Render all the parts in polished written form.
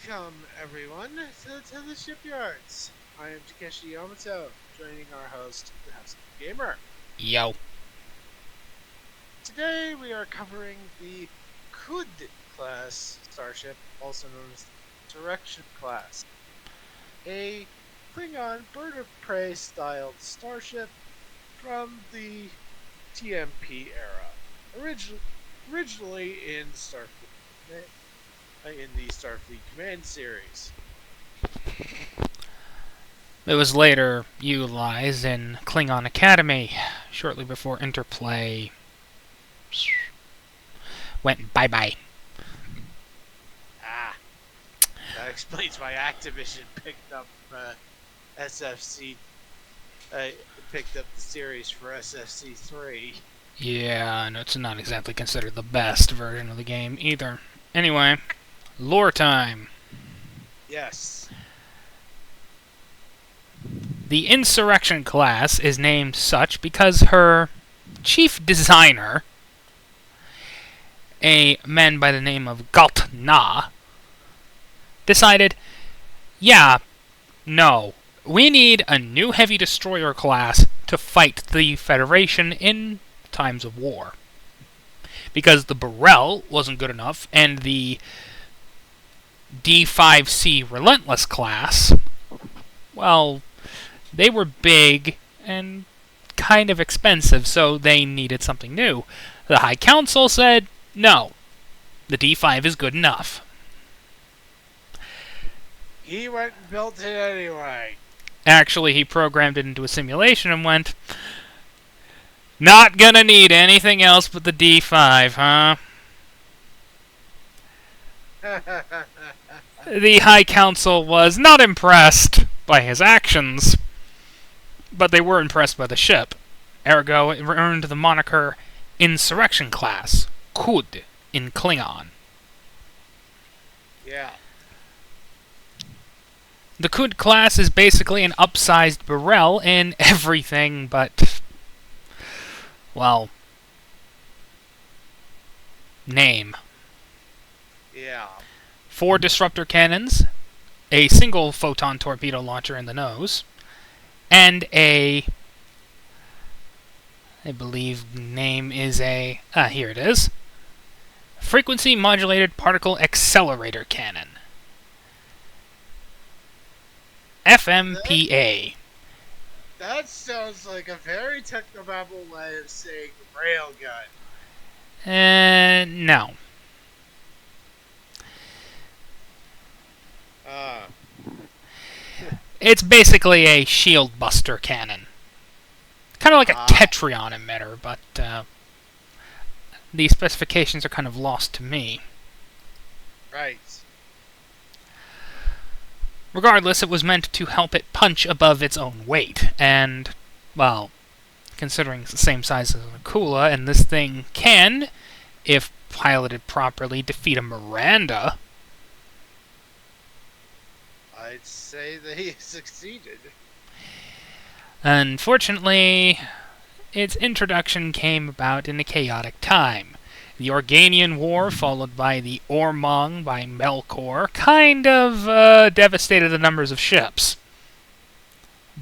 Welcome, everyone, to the Shipyards. I am Takeshi Yamato, joining our host, the Housecoat Gamer. Yo. Today we are covering the QuD class starship, also known as the Insurrection-Class, a Klingon bird of prey styled starship from the TMP era, originally in the Starfleet Command series. It was later utilized in Klingon Academy, shortly before Interplay went bye-bye. Ah, that explains why Activision SFC, picked up the series for SFC3. Yeah, and it's not exactly considered the best version of the game either. Anyway, lore time. Yes. The Insurrection class is named such because her chief designer, a man by the name of Galt Na, decided, no, we need a new heavy destroyer class to fight the Federation in times of war. Because the Burrell wasn't good enough, and the D5C Relentless class, well, they were big and kind of expensive, so they needed something new. The High Council said, no, the D5 is good enough. He went and built it anyway. Actually, he programmed it into a simulation and went, not gonna need anything else but the D5, huh? The High Council was not impressed by his actions, but they were impressed by the ship. Ergo, it earned the moniker Insurrection-Class, QuD, in Klingon. Yeah. The QuD class is basically an upsized Burrell in everything but, well, name. Yeah. 4 disruptor cannons, a single photon torpedo launcher in the nose, and I believe name is here it is, frequency modulated particle accelerator cannon. FMPA. That sounds like a very technobabble way of saying railgun. No. It's basically a shield buster cannon. Kind of like a Tetrion emitter, but the specifications are kind of lost to me. Right. Regardless, it was meant to help it punch above its own weight, and, well, considering it's the same size as an Akula, and this thing can, if piloted properly, defeat a Miranda. I'd say they succeeded. Unfortunately, its introduction came about in a chaotic time. The Organian War, followed by the Ormong by Melkor, kind of devastated the numbers of ships.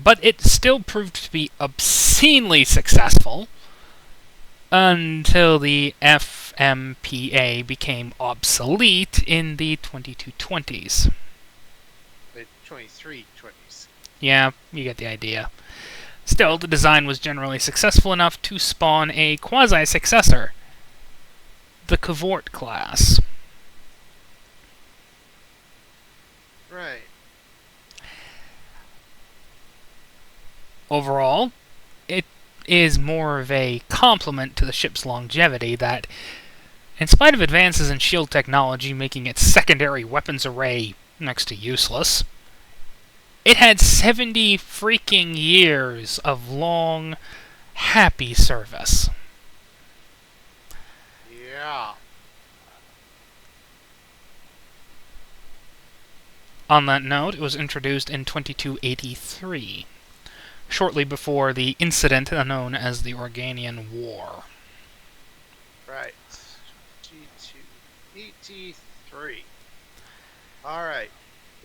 But it still proved to be obscenely successful until the FMPA became obsolete in the 2220s. The 2320s. Yeah, you get the idea. Still, the design was generally successful enough to spawn a quasi-successor, the Cavort class. Right. Overall, it is more of a complement to the ship's longevity that, in spite of advances in shield technology making its secondary weapons array next to useless, it had 70 freaking years of long, happy service. Yeah. On that note, it was introduced in 2283, shortly before the incident known as the Organian War. Right. 2283. Alright.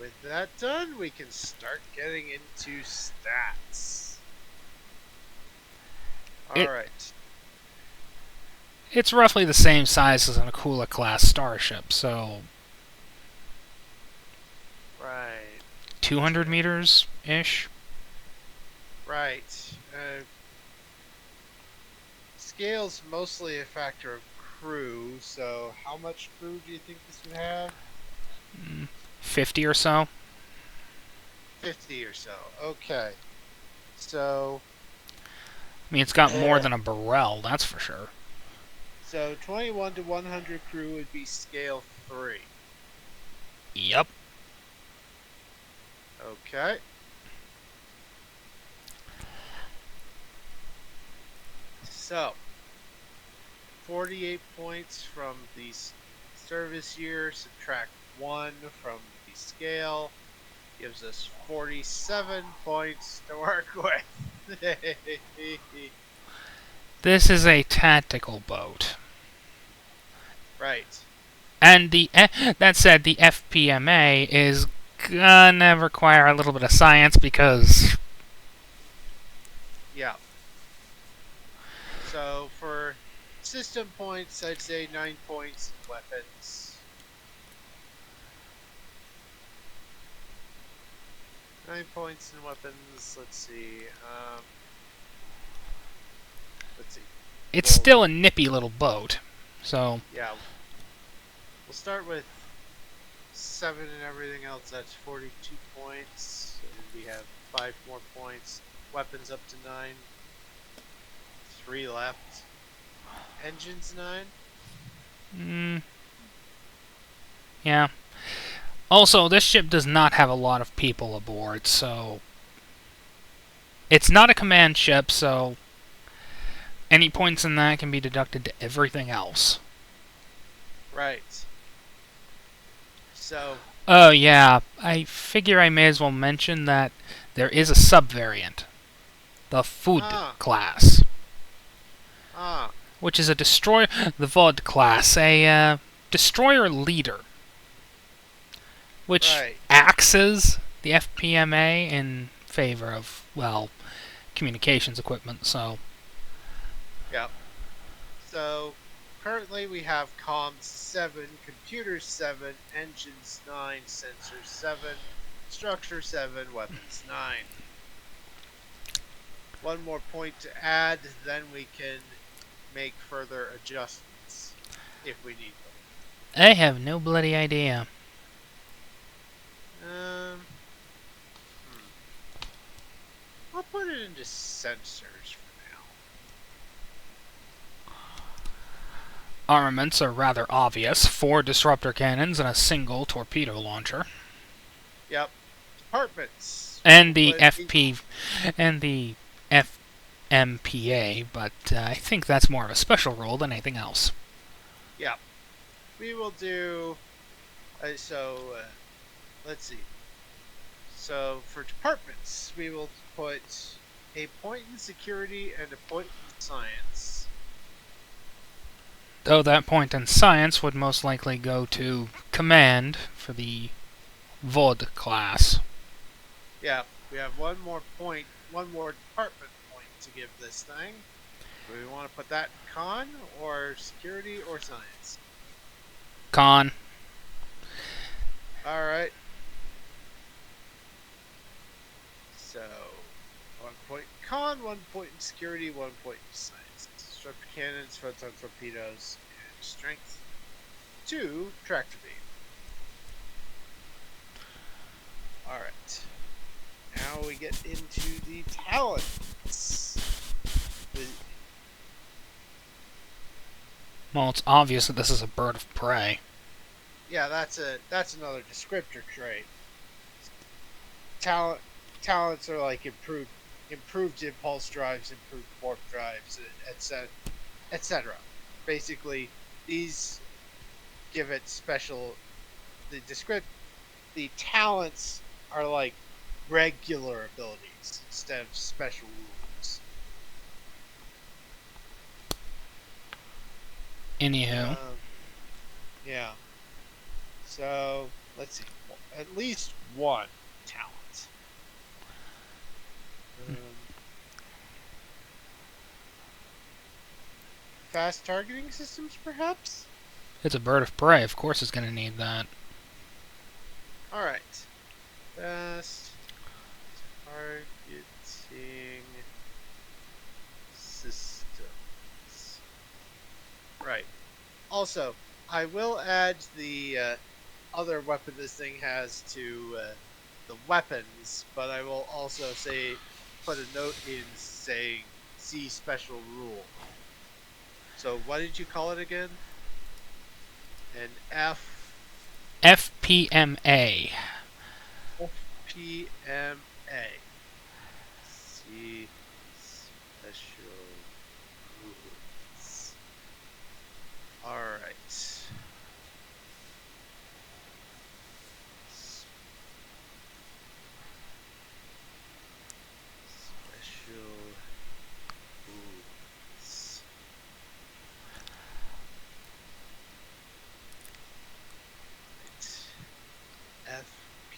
With that done, we can start getting into stats. It Alright. it's roughly the same size as an Aquila-class starship, so Right. 200 meters-ish? Right. Scale's mostly a factor of crew, so how much crew do you think this would have? 50 or so? 50 or so. Okay. So, I mean, it's got more than a Burrell, that's for sure. so 21 to 100 crew would be scale 3. Yep. Okay. So, 48 points from the service year, subtract 1 from the scale, gives us 47 points to work with. This is a tactical boat. Right. And that said, the FPMA is gonna require a little bit of science because Yeah. So for system points, I'd say 9 points in weapons. 9 points in weapons. Let's see. Let's see. it's Well, still a nippy little boat. So, yeah. We'll start with 7 and everything else. That's 42 points. And we have 5 more points. Weapons up to 9. 3 left. Engines 9. Yeah. Also, this ship does not have a lot of people aboard, so it's not a command ship, so any points in that can be deducted to everything else. Right. So, Oh, yeah. I figure I may as well mention that there is a subvariant, the QuD class, ah, which is a destroyer, the VOD class, a destroyer leader, which right. axes the FPMA in favor of, well, communications equipment, so Yep. So currently we have comms 7, computers 7, engines 9, sensors 7, structure 7, weapons 9. One more point to add, then we can make further adjustments if we need I have no bloody idea. them. I'll put it into sensors for now. Armaments are rather obvious: 4 disruptor cannons and a single torpedo launcher. Yep. Departments. And We'll the put FP and the FMPA, but I think that's more of a special role than anything else. Yep. We will do. Let's see. So for departments, we will put a point in security and a point in science. Though that point in science would most likely go to command for the VOD class. Yeah, we have one more point, one more department point to give this thing. Do we want to put that in con or security or science? Con. All right. So 1 point in con, 1 point in security, 1 point in science. Disruptor cannons, photon torpedoes, and strength 2 tractor beam. All right. Now we get into the talents. Well, it's obvious that this is a bird of prey. Yeah, that's another descriptor trait. Talents are like improved impulse drives, improved warp drives, etc., etc. Basically, these give it special. The talents are like regular abilities instead of special rules. Anywho. Yeah. So let's see. at least one talent. Fast targeting systems, perhaps? It's a bird of prey. Of course, it's going to need that. Alright. Fast targeting systems. Right. Also, I will add the other weapon this thing has to the weapons, but I will also put a note in saying see special rule. So what did you call it again? An FPMA. FPMA. See special rules. Alright. Special rules.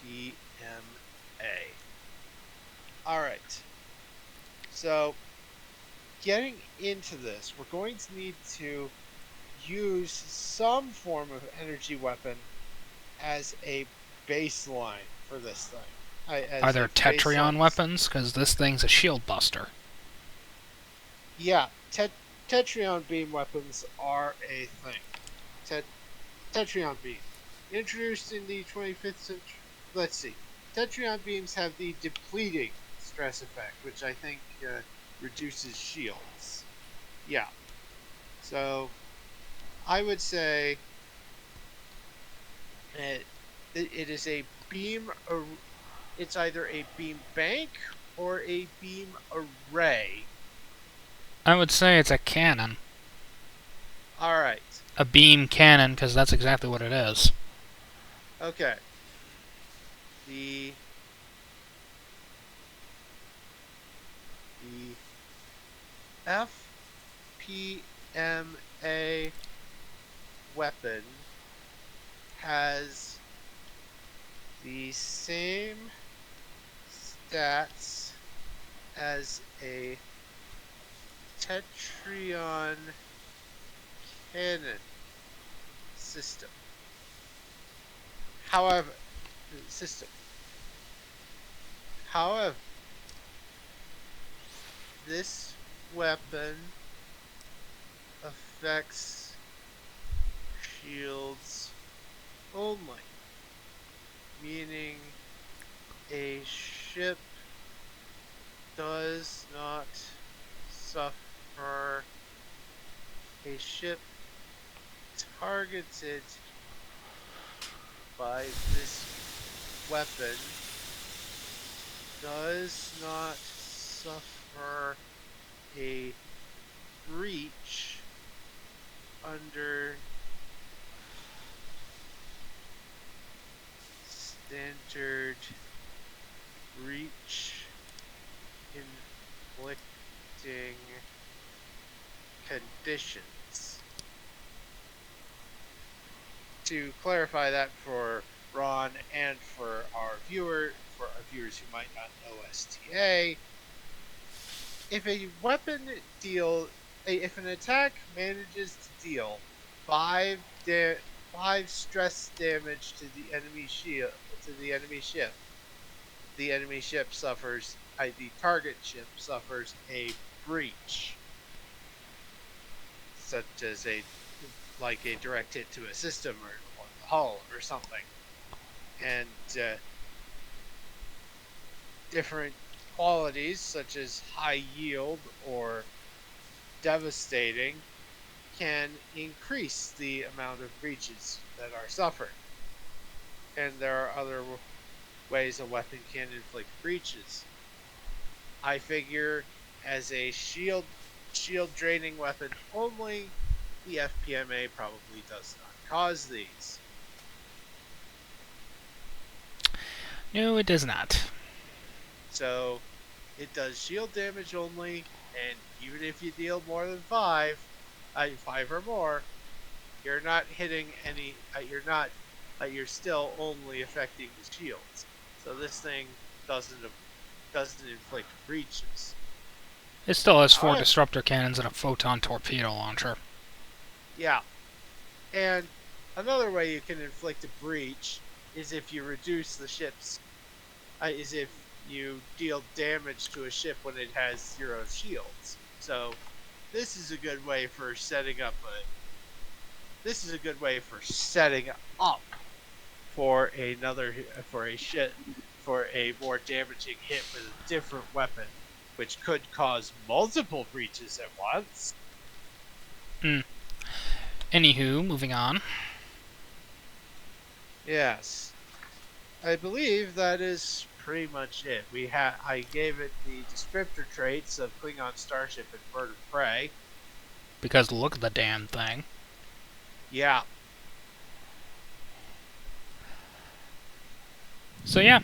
FPMA. Alright. So, getting into this, we're going to need to use some form of energy weapon as a baseline for this thing. Are As there a Tetrion baseline. weapons? Because this thing's a shield buster. Yeah, Tetrion beam weapons are a thing. Tetrion beam. Introduced in the 25th century. Let's see. Tetrion beams have the depleting stress effect, which I think reduces shields. Yeah. So, I would say it is a beam. It's either a beam bank or a beam array. I would say it's a cannon. All right. A beam cannon, because that's exactly what it is. Okay. The FPMA weapon has the same stats as a Tetrion cannon system. However, this weapon affects shields only, meaning a ship does not suffer. A ship targeted by this weapon does not suffer a breach under standard breach inflicting conditions. To clarify that for Ron and for our viewers who might not know STA, if an attack manages to deal 5 stress damage to the enemy ship, the enemy ship suffers. The target ship suffers a breach, such as a direct hit to a system or the hull or something, and different qualities such as high yield or devastating can increase the amount of breaches that are suffered. And there are other ways a weapon can inflict breaches. I figure as a shield draining weapon only, the FPMA probably does not cause these. No, it does not. So it does shield damage only, and even if you deal more than 5 or more, you're not hitting any. You're not you're still only affecting the shields. So this thing doesn't inflict breaches. It still has 4 However, disruptor cannons and a photon torpedo launcher. yeah, and another way you can inflict a breach is if you reduce the ship's is if you deal damage to a ship when it has 0 shields. So this is a good way for setting up for a ship for a more damaging hit with a different weapon, which could cause multiple breaches at once. Anywho, moving on. Yes, I believe that is pretty much it. I gave it the descriptor traits of Klingon starship and bird of prey. Because look at the damn thing. Yeah, So yeah,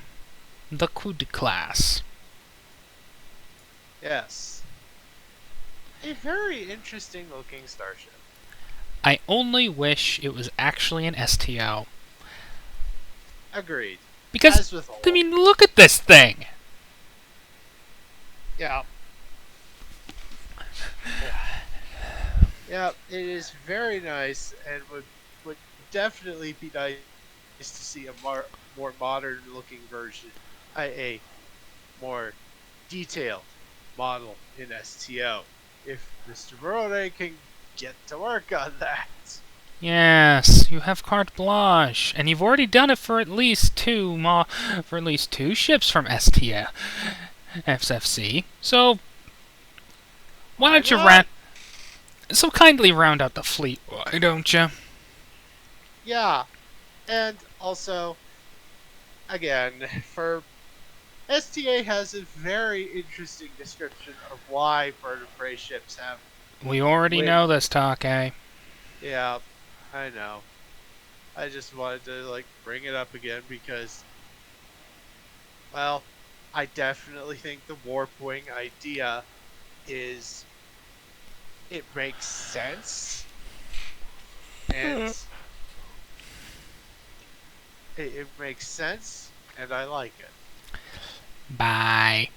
the QuD class. yes, a very interesting looking starship. I only wish it was actually an STO. Agreed. Because, As with all. I mean, look at this thing! Yeah. Yeah, it is very nice and would definitely be nice to see a more modern looking version, a more detailed model in STO. If Mr. Barone can get to work on that. Yes, you have carte blanche, and you've already done it for at least two ships from STO, FFC. So why don't you not? so kindly round out the fleet, why don't you? Yeah, and also again for STA has a very interesting description of why bird of prey ships have We already wind. know this, Take. Yeah, I know. I just wanted to bring it up again because, well, I definitely think the warp wing idea is it makes sense and it makes sense and I like it. Bye.